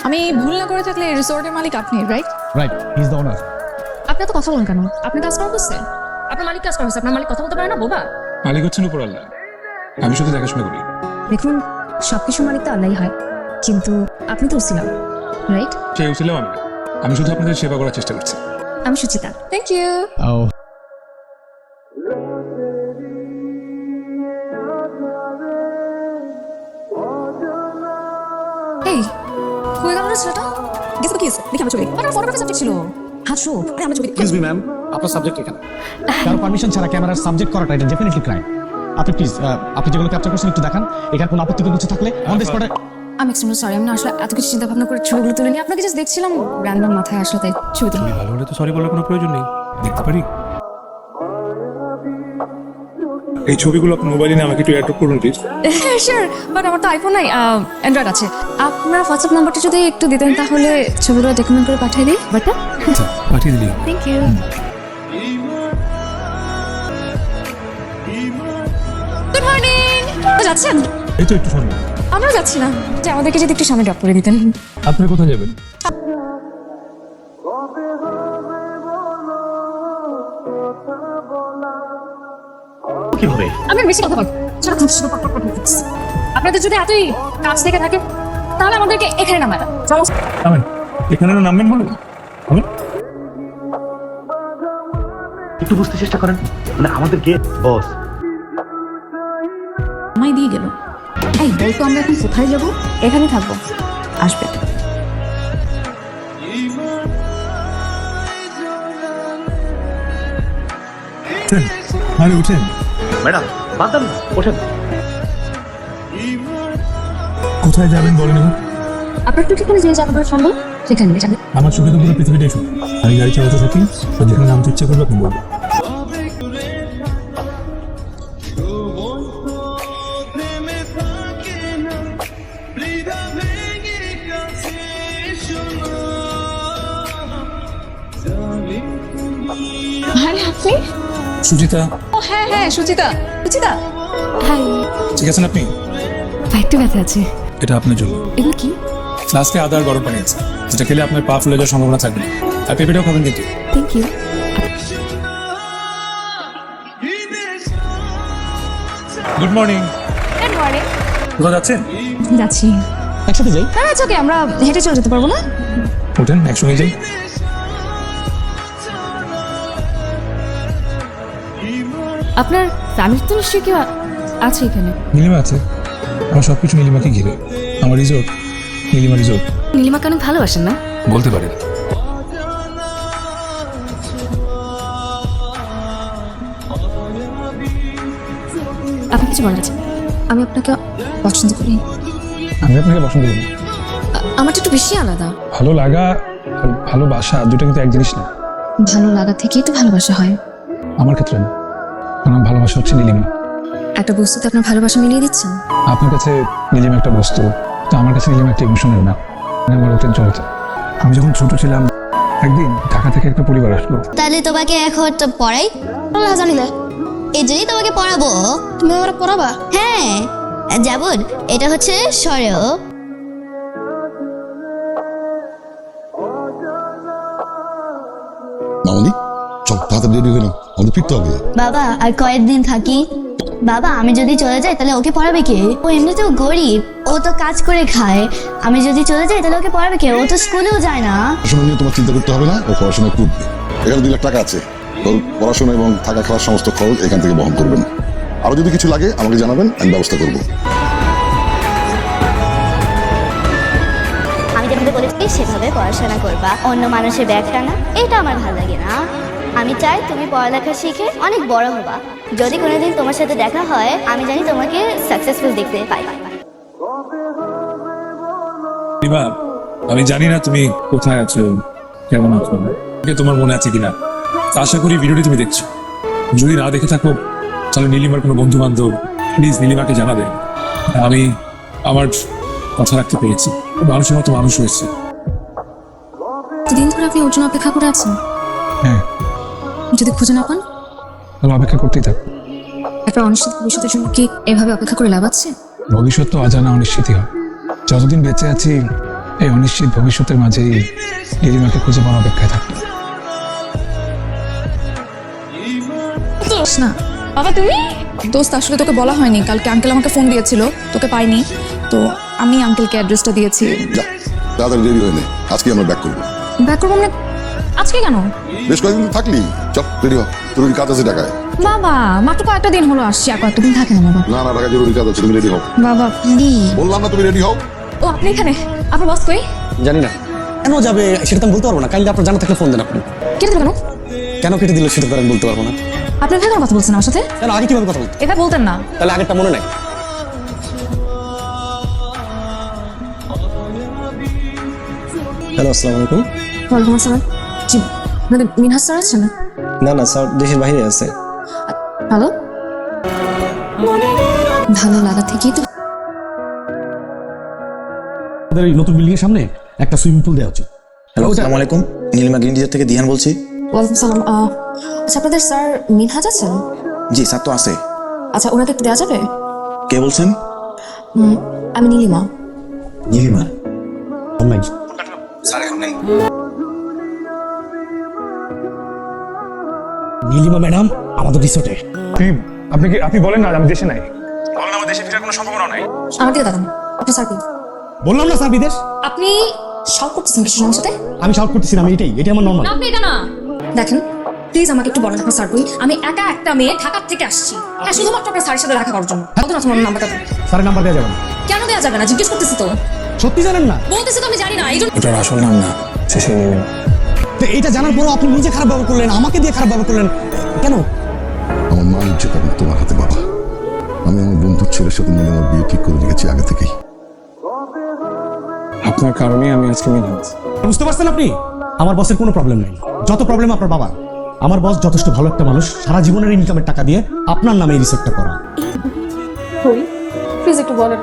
আমি ভুল না করে থাকলে রিসোর্টের মালিক আপনি, right? Right, he is the owner. আপনি তো কথা বলেন কেন? আপনি কাজ করা হচ্ছে, আপনার মালিক কাজ করা হচ্ছে, আপনার মালিক কথা বলতে পারে না বোবা? মালিক হচ্ছেন উপর আল্লাহ, আমি শুধু দেখাশোনা করি। দেখুন, সবকিছু মালিক তো আল্লাহই হয়, কিন্তু আপনি তো ছিলাম, রাইট? সেও ছিলাম আমি। আমি শুধু আপনাদের সেবা করার চেষ্টা করছি। আমি সুচিতা। Thank you. ও এই কই গেল রে ছেলেটা? গেছে তো কি হয়েছে? দেখি আমার ছবি। আমার ফটোগ্রাফি সাবজেক্ট ছিল। হাসো, আরে আমার ছবি। এক্সকিউজ মি ম্যাম, আপনার সাবজেক্ট এখানে। কারো পারমিশন ছাড়া ক্যামেরার সাবজেক্ট করাটা এটা ডেফিনেটলি ক্রাইম। আপনি প্লিজ আপনি যেগুলো ক্যাপচার করছেন একটু দেখান। এখানে কোনো আপত্তিকর কিছু থাকলে অন দ্য স্পটে। আমি এক্সট্রিমলি সরি, আমি না আসলে এত কিছু চিন্তা ভাবনা করে ছবিগুলো তুলে নিয়ে আপনাকে জাস্ট দেখছিলাম, র্যান্ডম মাথায় আসলে তাই ছবি তুলি। তুমি ভালো হলে তো সরি বলার কোনো প্রয়োজন নেই, দেখতে পারি? এই ছবিগুলো আপনার মোবাইলে নিয়ে আমাকে একটু অ্যাড করুন প্লিজ। হ্যাঁ শিওর, বাট আমার তো আইফোন নাই, অ্যান্ড্রয়েড আছে। আপনার হোয়াটসঅ্যাপ নাম্বারটা যদি একটু দিতেন তাহলে ছবিগুলো ডকুমেন্ট করে পাঠিয়ে দিই। বাটটা আচ্ছা, পাঠিয়ে দিলি। Thank you. Good morning. যাচ্ছেন? এই তো একটু সামনে। আমরা যাচ্ছি না, যে আমাদেরকে যদি একটু সামনে ড্রপ করে দিতেন। আপনি কোথায় যাবেন? কিভাবে? আমি বেশি কথা বলবো। আপনাদের যদি এতই কাজ থেকে থাকে তাহলে আমাদেরকে এখানে নামায় দাও। নামেন, এখানে না নামবেন বলুন। আমি একটু বুঝতে চেষ্টা করেন, মানে আমাদের কে বস? আমায় দিয়ে গেল। এই বলতো আমরা এখন কোথায় যাবো? এখানে থাকবো, আসবে। আরে উঠেন। ম্যাডাম বাদ দেন না, ওঠেন। কোথায় যাবেন বলেন এবার? আপনার তো ঠিকানা যে যাবো সম্ভব সেখানে যাবে। আমার চোখে তো পুরো পৃথিবীটাই শুধু। আমি গাড়ি চালাতে থাকি, তো যেখানে নামতে ইচ্ছে করবে আপনি বলবেন। আরে আপনি? সুচিতা, ও হ্যাঁ হ্যাঁ, সুচিতা। সুচিতা হাই। ঠিক আছেন আপনি? একটু ব্যথা আছে। এটা আপনার জন্য। এগুলো কি? ফ্লাস্কে আদা আর গরম পানি আছে, যেটা খেলে আপনার পা ফুলে যাওয়ার সম্ভাবনা থাকবে না। আর পেঁপেটাও খাবেন কিন্তু। Thank you. Good morning. Good morning. কোথায় যাচ্ছেন? যাচ্ছি। একসাথে যাই। না আচ্ছা, ওকে, আমরা হেঁটে চলে যেতে পারবো না? ওঠেন, একসঙ্গে যাই। আপনার ফ্যামিলি তো নিশ্চয়ই কেউ আছে এখানে? নীলিমা আছে, আমার সবকিছু নীলিমাকে ঘিরে। আমার রিসোর্ট নীলিমা রিসোর্ট। নীলিমাকে অনেক ভালোবাসেন না? বলতে পারেন। আপনি কিছু বলার আছে? আমি আপনাকে পছন্দ করি। আমি আপনাকে পছন্দ করি। আমার তো একটু বেশি আলাদা। ভালো লাগা আর ভালোবাসা দুটো কিন্তু এক জিনিস না। ভালো লাগা থেকেই তো ভালোবাসা হয়। আমার ক্ষেত্রে না, আমার ভালোবাসা হচ্ছে নীলিমা। একটা বস্তুতে আপনার ভালোবাসা মিলিয়ে দিচ্ছেন? আপনার কাছে নীলিমা একটা বস্তু, তো আমার কাছে নীলিমা একটা ইমোশনের না। আমার অতীত জড়িত। আমি যখন ছোট ছিলাম, একদিন ঢাকা থেকে একটা পরিবার আসলো। তাহলে তোমাকে এখন তো পড়াই? আল্লাহ জানি না, এই জন্যই তোমাকে পড়াবো। তুমি আমার পড়াবা? হ্যাঁ যেমন এটা হচ্ছে স্বরেও। মামনি চল তাড়াতাড়ি রেডি হয়ে নাও, আমাদের ফিরতে হবে। বাবা আর কয়েকদিন থাকি। বাবা আমি যদি চলে যাই তাহলে ওকে পড়াবে কে? ও এমনিতেও গরিব, ও তো কাজ করে খায়। আমি যদি চলে যাই তাহলে ওকে পড়াবে কে? ও তো স্কুলেও যায় না। পড়াশোনা নিয়ে তোমার চিন্তা করতে হবে না, ও পড়াশোনা করবে। এখানে 2 লাখ টাকা আছে, তোর পড়াশোনা এবং থাকা খাওয়ার সমস্ত খরচ এখান থেকে বহন করবেন। আরো যদি কিছু লাগে আমাকে জানাবেন, আমি ব্যবস্থা করবো। আমি যেভাবে বলেছি সেভাবে পড়াশোনা করবা, অন্য মানুষের ব্যাগ টানা এটা আমার ভালো লাগে না। আমি চাই তুমি পড়ালেখা শিখে অনেক বড় হবা। যদি কোনোদিন তোমার সাথে দেখা হয় আমি জানি তোমাকে সাকসেসফুল দেখতে পাই। নীলিমা, আমি জানি না তুমি কোথায় আছো, কেমন আছো, তোমার মনে আছে কিনা। আশা করি ভিডিওটি তুমি দেখছো। যদি না দেখে থাকো তাহলে নীলিমার কোনো বন্ধু বান্ধব প্লিজ নীলিমাকে জানাবে। আমি আমার কথা রাখতে পেরেছি, মানুষের মতো মানুষ হয়েছে। দিন ধরে আপনি ওর জন্য অপেক্ষা করে আছেন? হ্যাঁ, যদি খুঁজে না পান তাহলে অপেক্ষা করতেই থাক। একটা অনিশ্চিত ভবিষ্যতের জন্য কি এভাবে অপেক্ষা করে লাভ আছে? ভবিষ্যৎ তো অজানা অনিশ্চিতই হয়। যতদিন বেঁচে আছি এই অনিশ্চিত ভবিষ্যতের মাঝেই নীলিমাকে খুঁজে পাওয়ার অপেক্ষায় থাকলো। দোষ না বাবা তুমি দোস্ত আসলে তোকে বলা হয়নি, কালকে আঙ্কেল আমাকে ফোন দিয়েছিল, তোকে পাইনি তো আমি আঙ্কেলকে অ্যাড্রেসটা দিয়েছি। যা তাড়াতাড়ি রেডি হয়ে নে, আজকে আমরা ব্যাক করবো। ব্যাক করবো মানে আজকে কেন? বেশ কয়েকদিন তো থাকলি, চল রেডি হ। তোর কি কাজ আছে ঢাকায়? বাবা মাত্র কয়েকটা দিন হলো আসছি, আর কয়েকটা দিন থাকে না বাবা। না না, ঢাকায় জরুরি কাজ আছে, তুমি রেডি হও। বাবা প্লিজ। বললাম না তুমি রেডি হও। ও আপনি এখানে? আপনার বস কই? জানি না কেন যাবে সেটা তো আমি বলতে পারবো না। কাইন্ডলি আপনার জানা থাকলে ফোন দেন। আপনি কেটে দিল কেন? কেন কেটে দিল সেটা তো আর আমি বলতে পারবো না। আপনি এভাবে কেন কথা বলছেন আমার সাথে? কেন আগে কিভাবে কথা বলতো? এভাবে বলতেন না। তাহলে আগেরটা মনে নাই? হ্যালো, আসসালামু আলাইকুম। ওয়ালাইকুম আসসালাম। জি আপনাদের মিনহাজ স্যার আছেন? না না স্যার দেশের বাইরে আছে। ভালো ভালো লাগা থেকেই তো। আমাদের এই নতুন বিল্ডিং এর সামনে একটা সুইমিং পুল দেওয়া উচিত। হ্যালো, আসসালামু আলাইকুম। নীলিমা গ্রিন ডিজার থেকে দিহান বলছি। ওয়ালাইকুম সালাম। আচ্ছা আপনাদের স্যার মিনহাজ আছেন? জি স্যার তো আছে। আচ্ছা ওনাকে একটু দেওয়া যাবে? কে বলছেন? আমি নীলিমা। নীলিমা অনলাইন স্যার এখন নেই। নীলিমা ম্যাডাম আমাদের রিসোর্টে। আপনি বলেন না আমি দেশে নাই, বলেন আমার দেশে ফেরার কোনো সম্ভাবনা নাই। আমার দিকে দাঁড়ান। আপনার স্যার কই? বললাম না স্যার বিদেশ। আপনি শখ করতেছেন কিছু আমার সাথে? আমি শাউট করতেছি না, আমি এটাই আমার নর্মাল। না আপনি এটা না দেখেন প্লিজ আমাকে একটু বলেন আপনার স্যার কই? আমি একা একটা মেয়ে ঢাকার থেকে আসছি, হ্যাঁ শুধুমাত্র আপনার স্যারের সাথে দেখা করার জন্য। কত না তোমার নাম্বারটা দিন। স্যারের নাম্বার দেওয়া যাবে না। কেন দেওয়া যাবে না? জিজ্ঞেস করতেছি তো। সত্যি জানেন না? বলতেছি তো আমি জানি না, এই জন্য। ওটার আসল নাম না, শেষে নীলিমা। তো এইটা জানার পরও আপনি নিজে খারাপ ব্যবহার করলেন, আমাকে দিয়ে খারাপ ব্যবহার করলেন কেন? আমার মা ইজ্জত এখন তোমার হাতে বাবা। আমি আমার বন্ধুর ছেলের সাথে মিলে আমার বিয়ে ঠিক করে রেখেছি আগে থেকেই। আপনার কারণে আমি আজকে মিনহাজ। বুঝতে পারছেন আপনি? আমার বসের কোনো প্রবলেম নেই, যত প্রবলেম আপনার বাবা। আমার বস যথেষ্ট ভালো একটা মানুষ, সারা জীবনের ইনকামের টাকা দিয়ে আপনার নামে এই রিসোর্টটা করা। প্লিজ একটু বলেন।